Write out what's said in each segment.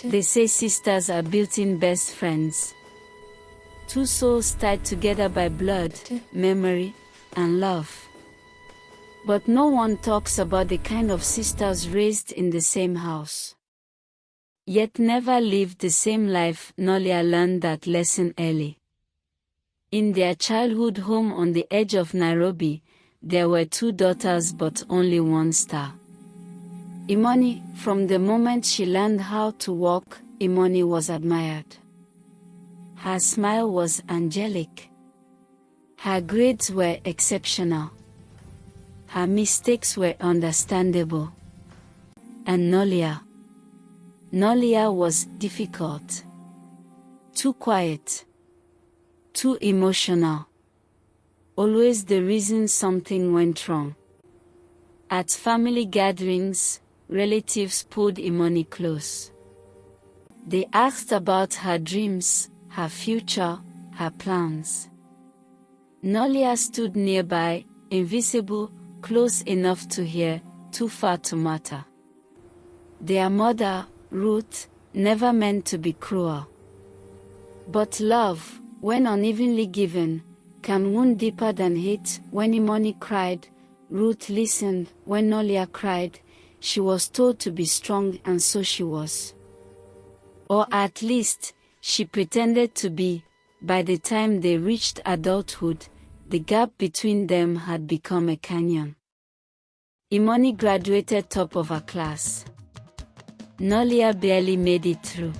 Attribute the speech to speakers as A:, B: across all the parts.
A: They say sisters are built-in best friends. Two souls tied together by blood, memory, and love. But no one talks about the kind of sisters raised in the same house, yet never lived the same life. Nolia learned that lesson early. In their childhood home on the edge of Nairobi, there were two daughters but only one star. Imani, from the moment she learned how to walk, Imani was admired. Her smile was angelic. Her grades were exceptional. Her mistakes were understandable. And Nolia was difficult. Too quiet. Too emotional. Always the reason something went wrong. At family gatherings, relatives pulled Imani close. They asked about her dreams, her future, her plans. Nolia stood nearby, invisible, close enough to hear, too far to matter. Their mother, Ruth, never meant to be cruel. But love, when unevenly given, can wound deeper than hate. When Imani cried, Ruth listened. When Nolia cried, she was told to be strong, and so she was. Or at least, she pretended to be. By the time they reached adulthood, the gap between them had become a canyon. Imani graduated top of her class. Nolia barely made it through.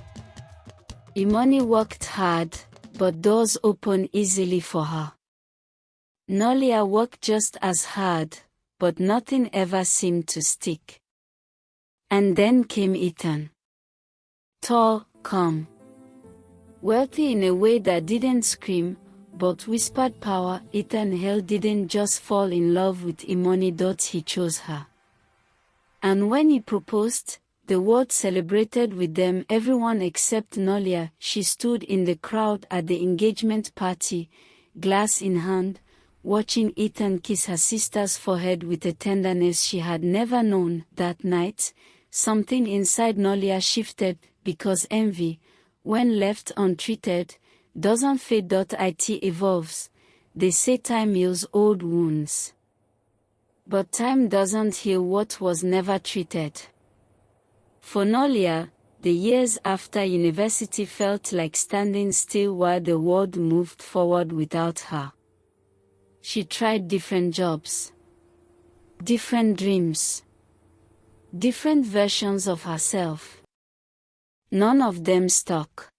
A: Imani worked hard, but doors opened easily for her. Nolia worked just as hard, but nothing ever seemed to stick. And then came Ethan. Tall, calm. Wealthy in a way that didn't scream, but whispered power. Ethan Hale didn't just fall in love with Imani, he chose her. And when he proposed, the world celebrated with them, everyone except Nolia. She stood in the crowd at the engagement party, glass in hand, watching Ethan kiss her sister's forehead with a tenderness she had never known. That night, something inside Nolia shifted, because envy, when left untreated, doesn't fade. It evolves. They say time heals old wounds. But time doesn't heal what was never treated. For Nolia, the years after university felt like standing still while the world moved forward without her. She tried different jobs, different dreams, different versions of herself. None of them stuck.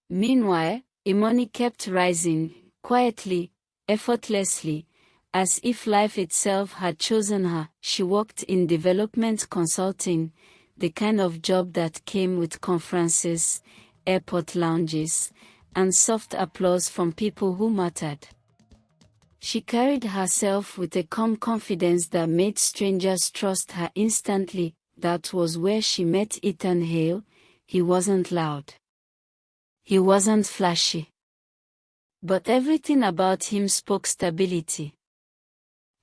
A: Meanwhile, Imani kept rising, quietly, effortlessly, as if life itself had chosen her. She worked in development consulting, the kind of job that came with conferences, airport lounges, and soft applause from people who mattered. She carried herself with a calm confidence that made strangers trust her instantly. That was where she met Ethan Hale. He wasn't loud. He wasn't flashy. But everything about him spoke stability.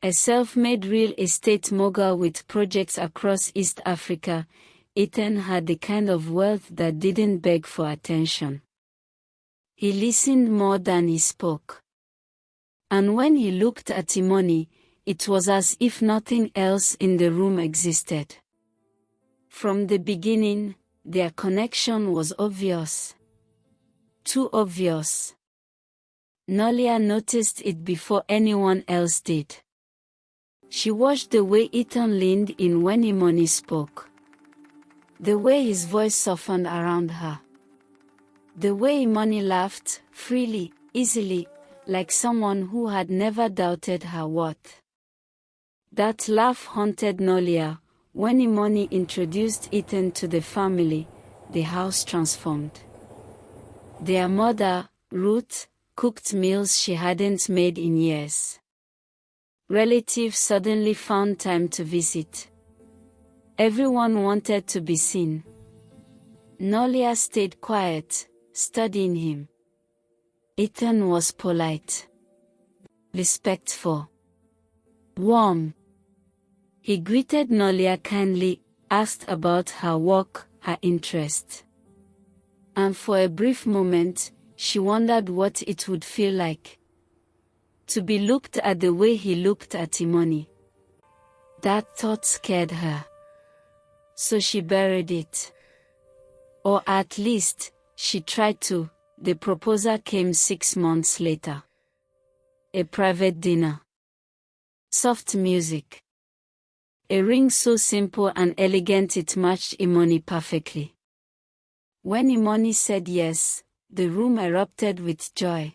A: A self-made real estate mogul with projects across East Africa, Ethan had the kind of wealth that didn't beg for attention. He listened more than he spoke. And when he looked at Imani, it was as if nothing else in the room existed. From the beginning, their connection was obvious. Too obvious. Nolia noticed it before anyone else did. She watched the way Ethan leaned in when Imani spoke. The way his voice softened around her. The way Imani laughed, freely, easily, like someone who had never doubted her worth. That laugh haunted Nolia. When Imani introduced Ethan to the family, the house transformed. Their mother, Ruth, cooked meals she hadn't made in years. Relatives suddenly found time to visit. Everyone wanted to be seen. Nolia stayed quiet, studying him. Ethan was polite, respectful, warm. He greeted Nolia kindly, asked about her work, her interest. And for a brief moment, she wondered what it would feel like to be looked at the way he looked at Imoni. That thought scared her. So she buried it. Or at least, she tried to. The proposal came 6 months later. A private dinner. Soft music. A ring so simple and elegant it matched Imoni perfectly. When Imoni said yes, the room erupted with joy.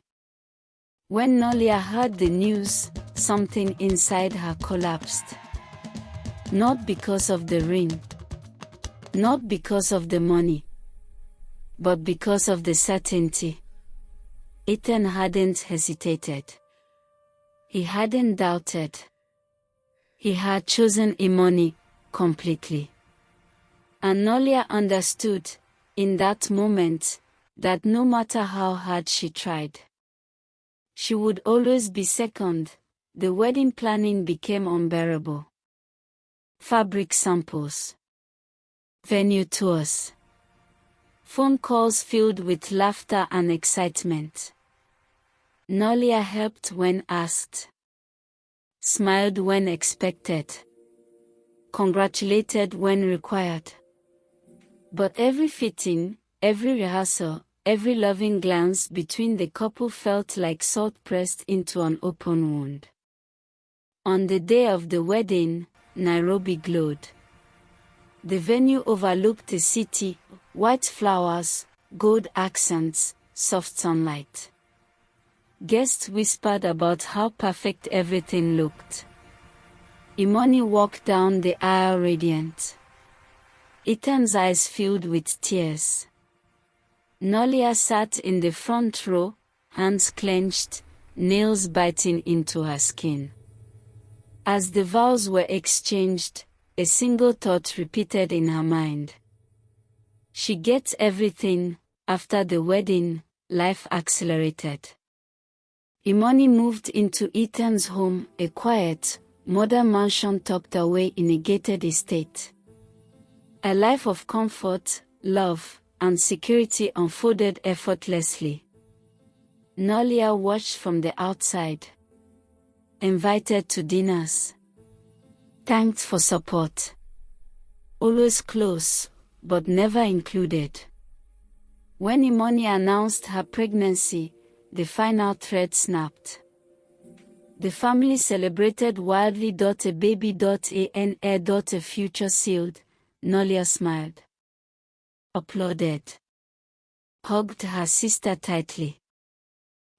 A: When Nolia heard the news, something inside her collapsed. Not because of the ring. Not because of the money. But because of the certainty. Ethan hadn't hesitated. He hadn't doubted. He had chosen Imoni completely. And Nolia understood, in that moment, that no matter how hard she tried, she would always be second. The wedding planning became unbearable. Fabric samples. Venue tours. Phone calls filled with laughter and excitement. Nolia helped when asked. Smiled when expected. Congratulated when required. But every fitting, every rehearsal, every loving glance between the couple felt like salt pressed into an open wound. On the day of the wedding, Nairobi glowed. The venue overlooked the city, white flowers, gold accents, soft sunlight. Guests whispered about how perfect everything looked. Imoni walked down the aisle radiant. Ethan's eyes filled with tears. Nolia sat in the front row, hands clenched, nails biting into her skin. As the vows were exchanged, a single thought repeated in her mind. She gets everything. After the wedding, life accelerated. Imoni moved into Ethan's home, a quiet, modern mansion tucked away in a gated estate. A life of comfort, love, and security unfolded effortlessly. Nolia watched from the outside. Invited to dinners. Thanked for support. Always close, but never included. When Imoni announced her pregnancy, the final thread snapped. The family celebrated wildly. A baby. An heir. A future sealed. Nolia smiled. Applauded. Hugged her sister tightly.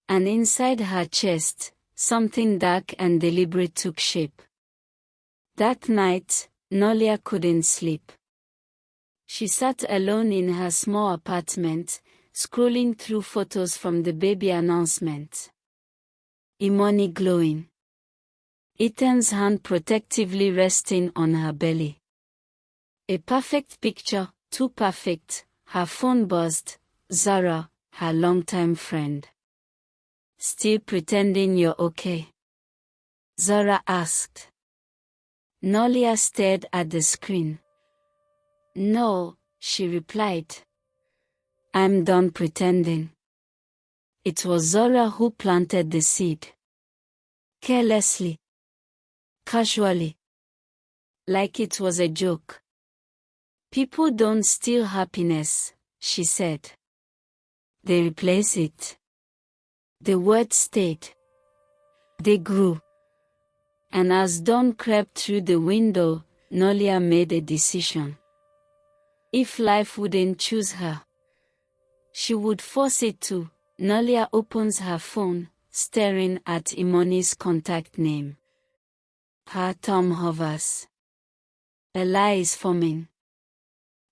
A: And inside her chest, something dark and deliberate took shape. That night, Nolia couldn't sleep. She sat alone in her small apartment, scrolling through photos from the baby announcement. Imoni glowing. Ethan's hand protectively resting on her belly. A perfect picture, too perfect. Her phone buzzed. Zara, her longtime friend. Still pretending you're okay? Zara asked. Nolia stared at the screen. No, she replied. I'm done pretending. It was Zara who planted the seed. Carelessly. Casually. Like it was a joke. People don't steal happiness, she said. They replace it. The word stayed. They grew. And as dawn crept through the window, Nolia made a decision. If life wouldn't choose her, she would force it to. Nolia opens her phone, staring at Imoni's contact name. Her thumb hovers. A lie is forming.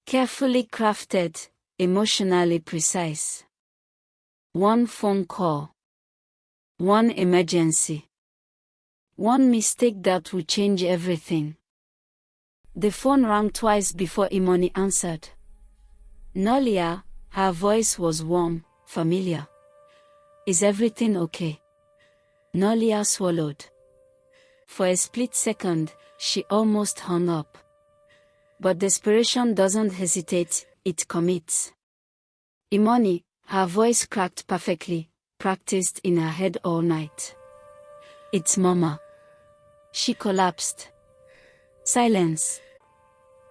A: Carefully crafted, emotionally precise. One phone call. One emergency. One mistake that will change everything. The phone rang twice before Imoni answered. Nolia, her voice was warm, familiar. Is everything okay? Nolia swallowed. For a split second, she almost hung up. But desperation doesn't hesitate. it commits. Imoni, her voice cracked perfectly, practiced in her head all night. It's Mama. She collapsed. Silence.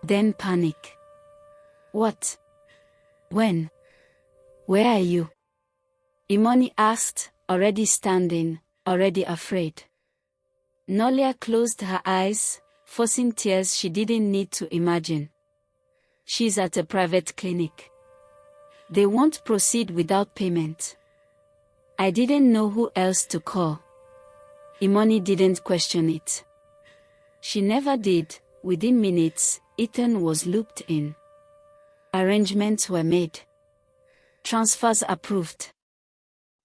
A: Then panic. What? When? Where are you? Imoni asked, already standing, already afraid. Nolia closed her eyes, forcing tears she didn't need to imagine. She's at a private clinic. They won't proceed without payment. I didn't know who else to call. Imoni didn't question it. She never did. Within minutes, Ethan was looped in. Arrangements were made. Transfers approved.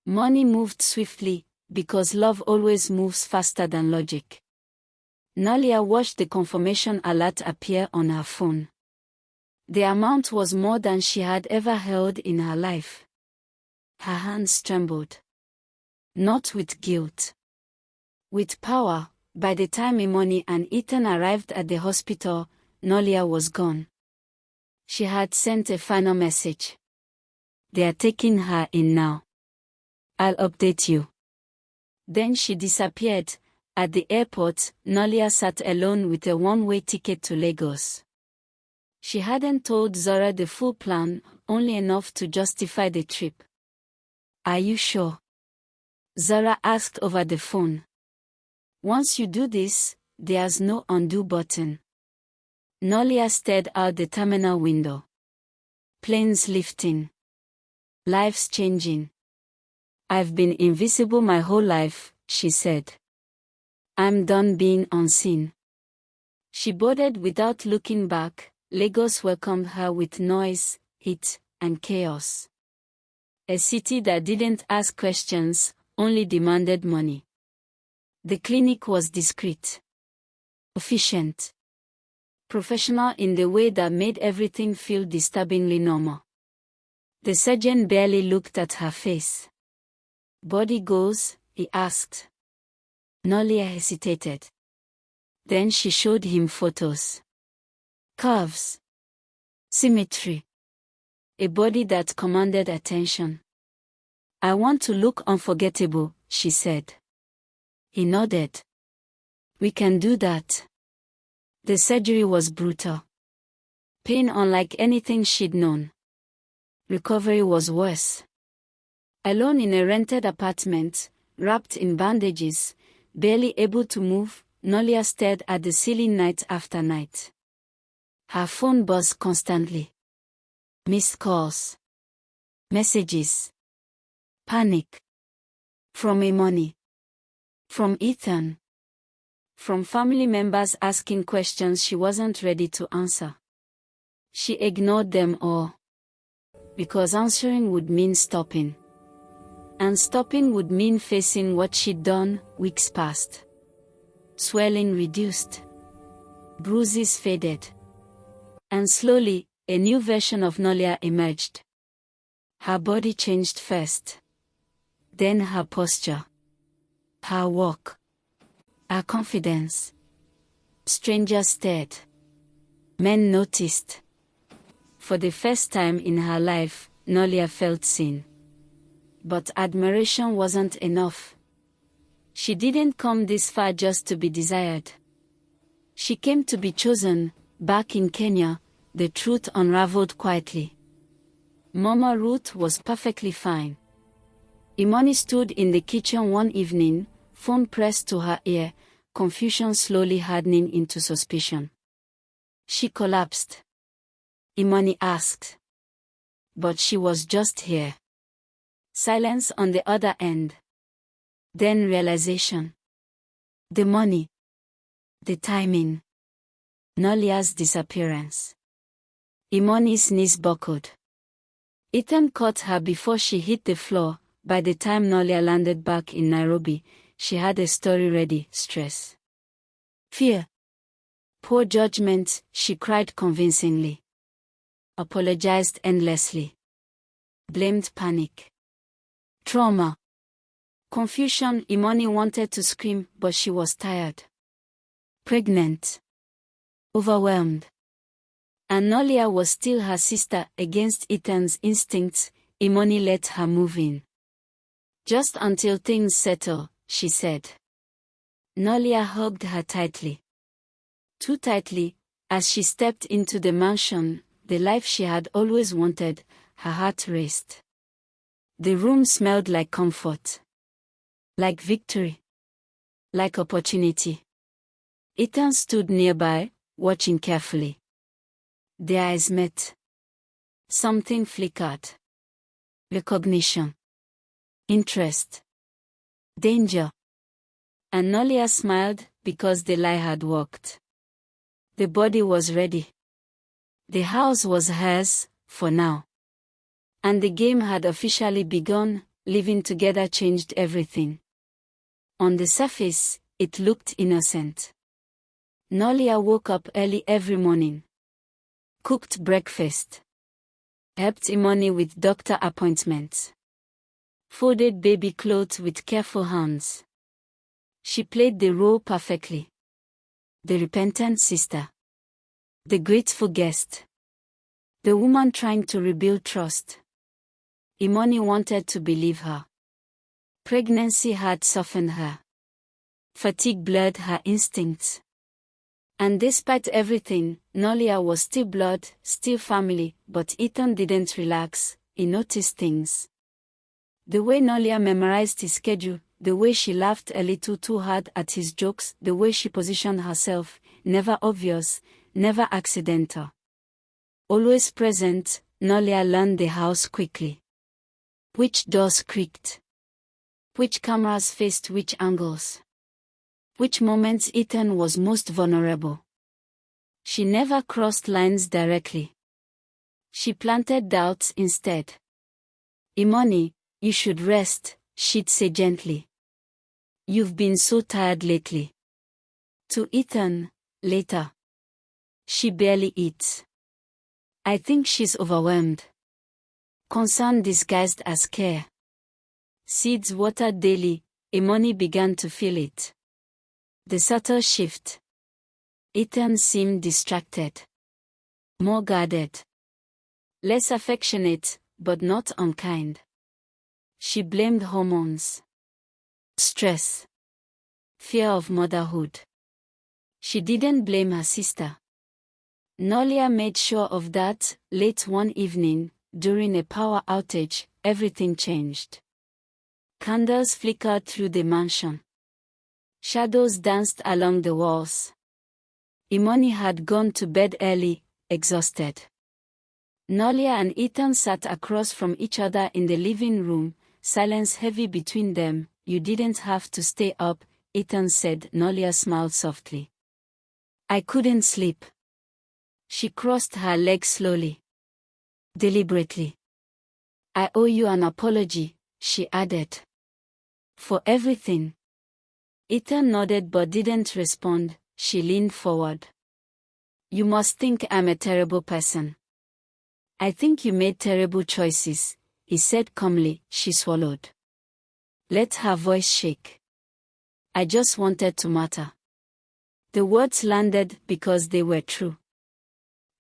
A: Money moved swiftly, because love always moves faster than logic. Nolia watched the confirmation alert appear on her phone. The amount was more than she had ever held in her life. Her hands trembled. Not with guilt. With power. By the time Imoni and Ethan arrived at the hospital, Nolia was gone. She had sent a final message. They are taking her in now. I'll update you. Then she disappeared. At the airport, Nolia sat alone with a one-way ticket to Lagos. She hadn't told Zora the full plan, only enough to justify the trip. Are you sure? Zora asked over the phone. Once you do this, there's no undo button. Nolia stared out the terminal window. Planes lifting. Lives changing. I've been invisible my whole life, she said. I'm done being unseen. She boarded without looking back. Lagos welcomed her with noise, heat, and chaos. A city that didn't ask questions, only demanded money. The clinic was discreet. Efficient. Professional in the way that made everything feel disturbingly normal. The surgeon barely looked at her face. Body goes, he asked. Nolia hesitated. Then she showed him photos. Curves. Symmetry. A body that commanded attention. I want to look unforgettable, she said. He nodded. We can do that. The surgery was brutal. Pain unlike anything she'd known. Recovery was worse. Alone in a rented apartment, wrapped in bandages, barely able to move, Nolia stared at the ceiling night after night. Her phone buzzed constantly. Missed calls. Messages. Panic. From Imoni. From Ethan. From family members asking questions she wasn't ready to answer. She ignored them all. Because answering would mean stopping. And stopping would mean facing what she'd done weeks past. Swelling reduced. Bruises faded. And slowly, a new version of Nolia emerged. Her body changed first. Then her posture. Her walk. Her confidence. Strangers stared. Men noticed. For the first time in her life, Nolia felt seen. But admiration wasn't enough. She didn't come this far just to be desired. She came to be chosen. Back in Kenya, the truth unraveled quietly. Mama Ruth was perfectly fine. Imoni stood in the kitchen one evening, phone pressed to her ear, confusion slowly hardening into suspicion. She collapsed. Imoni asked. But she was just here. Silence on the other end. Then realization. The money. The timing. Nolia's disappearance. Imoni's knees buckled. Ethan caught her before she hit the floor. By the time Nolia landed back in Nairobi, she had a story ready. Stress. Fear. Poor judgment, she cried convincingly. Apologized endlessly. Blamed panic. Trauma. Confusion. Imoni wanted to scream, but she was tired. Pregnant. Overwhelmed. And Nolia was still her sister. Against Ethan's instincts, Imani let her move in. Just until things settle, she said. Nolia hugged her tightly. Too tightly, as she stepped into the mansion, the life she had always wanted. Her heart raced. The room smelled like comfort. Like victory. Like opportunity. Ethan stood nearby, watching carefully. Their eyes met. Something flickered. Recognition. Interest. Danger. And Nolia smiled, because the lie had worked. The body was ready. The house was hers, for now. And the game had officially begun. Living together changed everything. On the surface, it looked innocent. Nolia woke up early every morning. Cooked breakfast. Helped Imani with doctor appointments. Folded baby clothes with careful hands. She played the role perfectly. The repentant sister. The grateful guest. The woman trying to rebuild trust. Imani wanted to believe her. Pregnancy had softened her. Fatigue blurred her instincts. And despite everything, Nolia was still blood, still family, but Ethan didn't relax. He noticed things. The way Nolia memorized his schedule, the way she laughed a little too hard at his jokes, the way she positioned herself, never obvious, never accidental. Always present, Nolia learned the house quickly. Which doors creaked? Which cameras faced which angles? Which moments Ethan was most vulnerable? She never crossed lines directly. She planted doubts instead. Imani, you should rest, she'd say gently. You've been so tired lately. To Ethan, later. She barely eats. I think she's overwhelmed. Concern disguised as care. Seeds watered daily, Imani began to feel it. The subtle shift. Ethan seemed distracted. More guarded. Less affectionate, but not unkind. She blamed hormones. Stress. Fear of motherhood. She didn't blame her sister. Nolia made sure of that. Late one evening, during a power outage, everything changed. Candles flickered through the mansion. Shadows danced along the walls. Imani had gone to bed early, exhausted. Nolia and Ethan sat across from each other in the living room, silence heavy between them. You didn't have to stay up, Ethan said. Nolia smiled softly. I couldn't sleep. She crossed her legs slowly. Deliberately. I owe you an apology, she added. For everything. Ethan nodded but didn't respond. She leaned forward. You must think I'm a terrible person. I think you made terrible choices, he said calmly. She swallowed. Let her voice shake. I just wanted to matter. The words landed because they were true.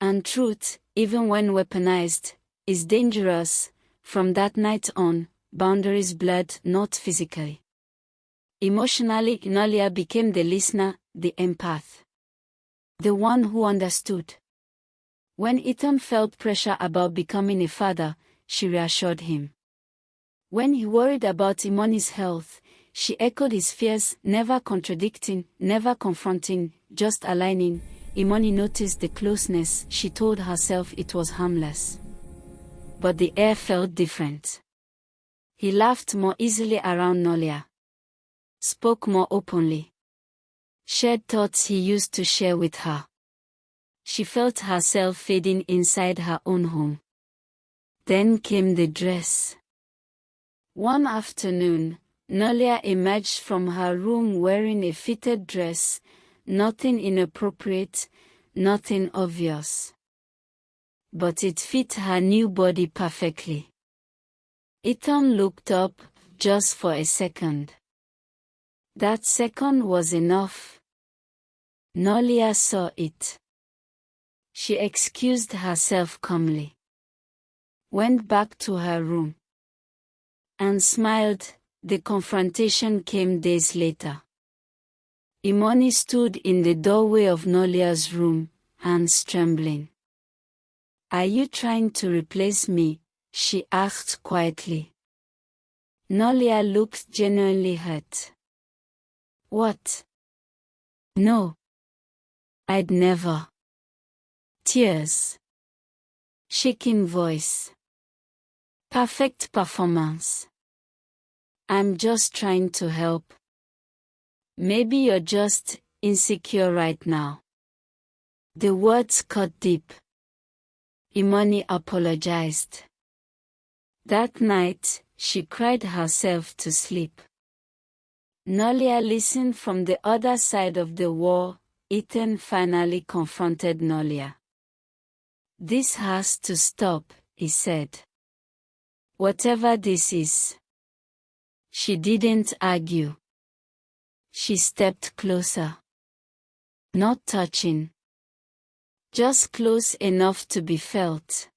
A: And truth, even when weaponized, is dangerous. From that night on, boundaries blurred, not physically. Emotionally, Nolia became the listener, the empath. The one who understood. When Ethan felt pressure about becoming a father, she reassured him. When he worried about Imani's health, she echoed his fears, never contradicting, never confronting, just aligning. Imani noticed the closeness. She told herself it was harmless. But the air felt different. He laughed more easily around Nolia. Spoke more openly. Shared thoughts he used to share with her. She felt herself fading inside her own home. Then came the dress. One afternoon, Nolia emerged from her room wearing a fitted dress, nothing inappropriate, nothing obvious. But it fit her new body perfectly. Ethan looked up, just for a second. That second was enough. Nolia saw it. She excused herself calmly, went back to her room, and smiled. The confrontation came days later. Imoni stood in the doorway of Nolia's room, hands trembling. "Are you trying to replace me?" she asked quietly. Nolia looked genuinely hurt. "What? No. I'd never." Tears. Shaking voice. "Perfect performance. I'm just trying to help. Maybe you're just insecure right now." The words cut deep. Imoni apologized. That night, she cried herself to sleep. Nolia listened from the other side of the wall. Ethan finally confronted Nolia. "This has to stop," he said. "Whatever this is." She didn't argue. She stepped closer. Not touching. Just close enough to be felt.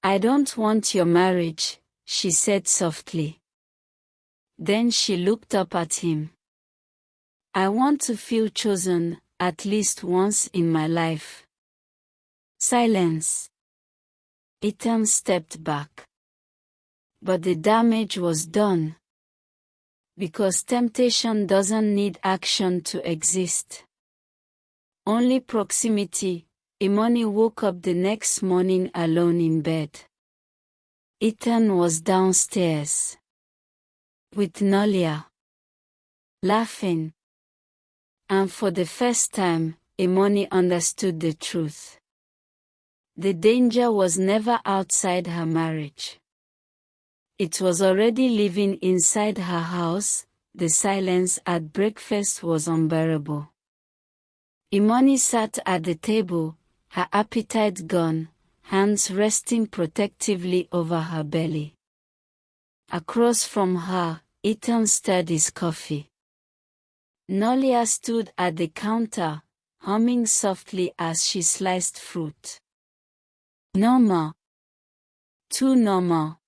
A: "I don't want your marriage," she said softly. Then she looked up at him. "I want to feel chosen, at least once in my life." Silence. Ethan stepped back. But the damage was done. Because temptation doesn't need action to exist. Only proximity. Imoni woke up the next morning alone in bed. Ethan was downstairs. With Nolia. Laughing. And for the first time, Imoni understood the truth. The danger was never outside her marriage. It was already living inside her house. The silence at breakfast was unbearable. Imoni sat at the table, her appetite gone, hands resting protectively over her belly. Across from her, Ethan stirred his coffee. Nolia stood at the counter, humming softly as she sliced fruit. Normal. Too normal.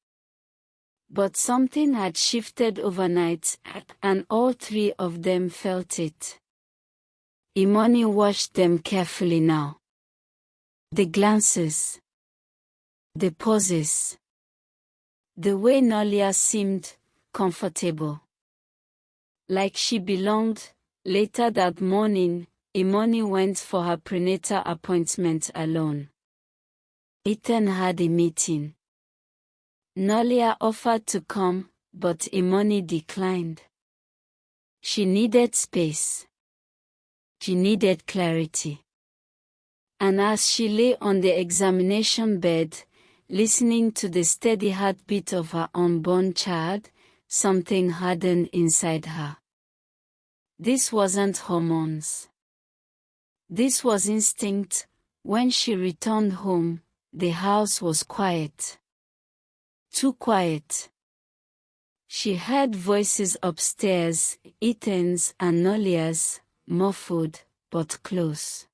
A: But something had shifted overnight, and all three of them felt it. Imoni watched them carefully now. The glances. The pauses. The way Nolia seemed comfortable. Like she belonged. Later that morning, Imoni went for her prenatal appointment alone. Ethan had a meeting. Nolia offered to come, but Imoni declined. She needed space. She needed clarity. And as she lay on the examination bed, listening to the steady heartbeat of her unborn child, something hardened inside her. This wasn't hormones. This was instinct. When she returned home, the house was quiet. Too quiet. She heard voices upstairs, Ethan's and Nolia's, muffled, but close.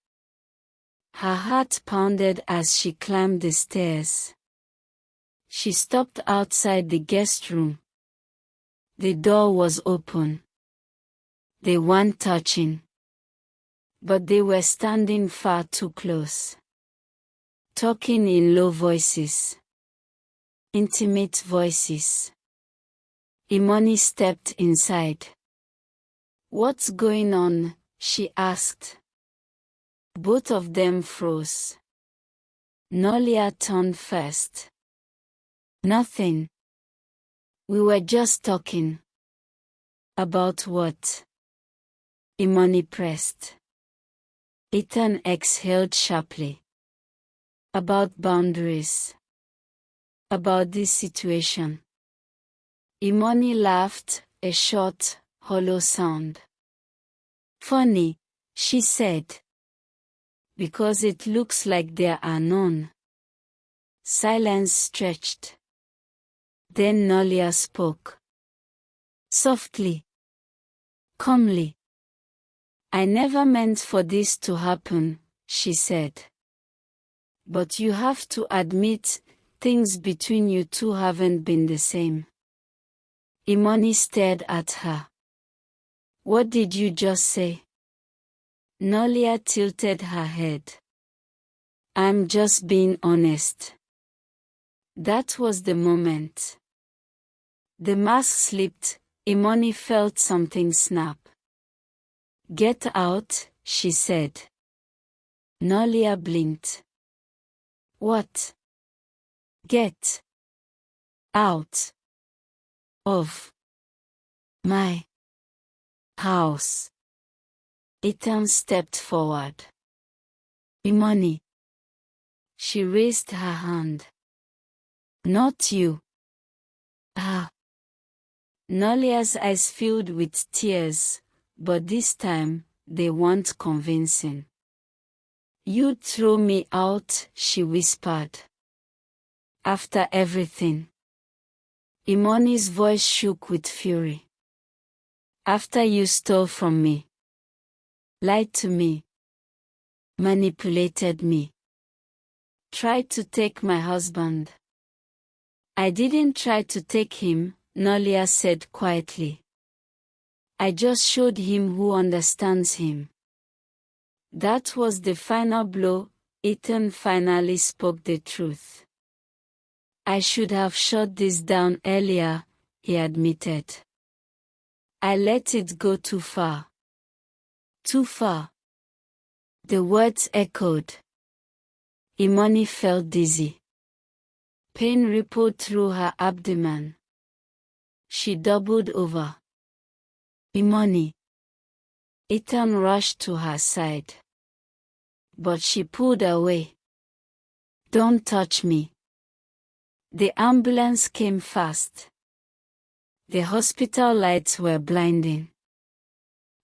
A: Her heart pounded as she climbed the stairs. She stopped outside the guest room. The door was open. They weren't touching. But they were standing far too close. Talking in low voices. Intimate voices. Imoni stepped inside. "What's going on?" she asked. Both of them froze. Nolia turned first. "Nothing. We were just talking." "About what?" Imoni pressed. Ethan exhaled sharply. "About boundaries. About this situation." Imoni laughed, a short, hollow sound. "Funny," she said. "Because it looks like there are none." Silence stretched. Then Nolia spoke. Softly. Calmly. "I never meant for this to happen," she said. But you have to admit, things between you two haven't been the same. Imani stared at her. What did you just say? Nolia tilted her head. I'm just being honest. That was the moment. The mask slipped. Imani felt something snap. Get out, she said. Nolia blinked. What? Get out of my house. Ethan stepped forward. Imani. She raised her hand. Not you. Ah. Nolia's eyes filled with tears, but this time, they weren't convincing. You'd throw me out, she whispered. After everything. Imani's voice shook with fury. After you stole from me. Lied to me. Manipulated me. Tried to take my husband. I didn't try to take him, Nolia said quietly. I just showed him who understands him. That was the final blow. Ethan finally spoke the truth. I should have shut this down earlier, he admitted. I let it go too far. Too far. The words echoed. Imani felt dizzy. Pain rippled through her abdomen. She doubled over. Imani. Ethan rushed to her side. But she pulled away. Don't touch me. The ambulance came fast. The hospital lights were blinding.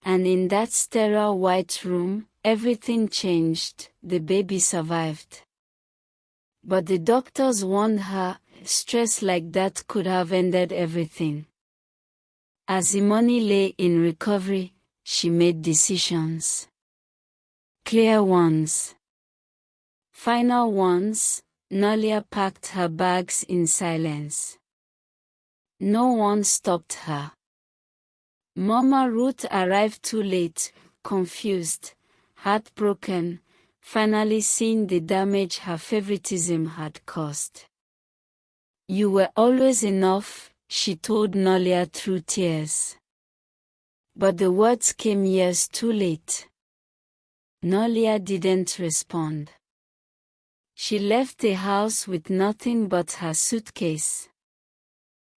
A: And in that sterile white room, everything changed. The baby survived. But the doctors warned her, stress like that could have ended everything. As Imani lay in recovery, she made decisions. Clear ones. Final ones. Nolia packed her bags in silence. No one stopped her. Mama Ruth arrived too late, confused, heartbroken, finally seeing the damage her favoritism had caused. You were always enough, she told Nolia through tears. But the words came years too late. Nolia didn't respond. She left the house with nothing but her suitcase.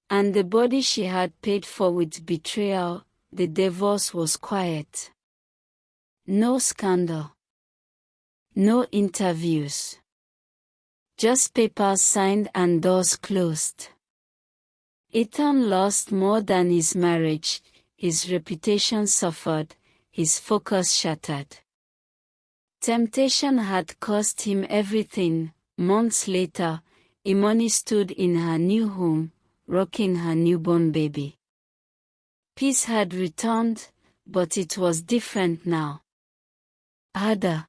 A: And the body she had paid for with betrayal. The divorce was quiet. No scandal. No interviews. Just papers signed and doors closed. Ethan lost more than his marriage. His reputation suffered, his focus shattered. Temptation had cost him everything. Months later, Imani stood in her new home, rocking her newborn baby. Peace had returned, but it was different now. Harder.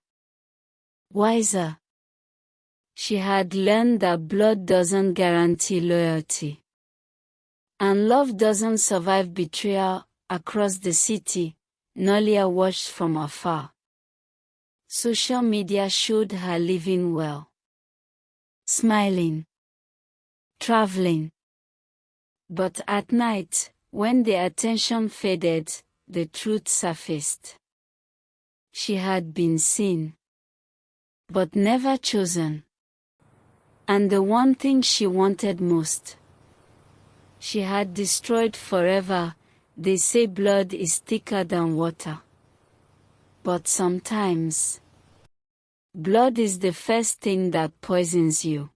A: Wiser. She had learned that blood doesn't guarantee loyalty. And love doesn't survive betrayal. Across the city, Nolia watched from afar. Social media showed her living well. Smiling. Traveling. But at night, when the attention faded, the truth surfaced. She had been seen. But never chosen. And the one thing she wanted most. She had destroyed forever. They say blood is thicker than water. But sometimes, blood is the first thing that poisons you.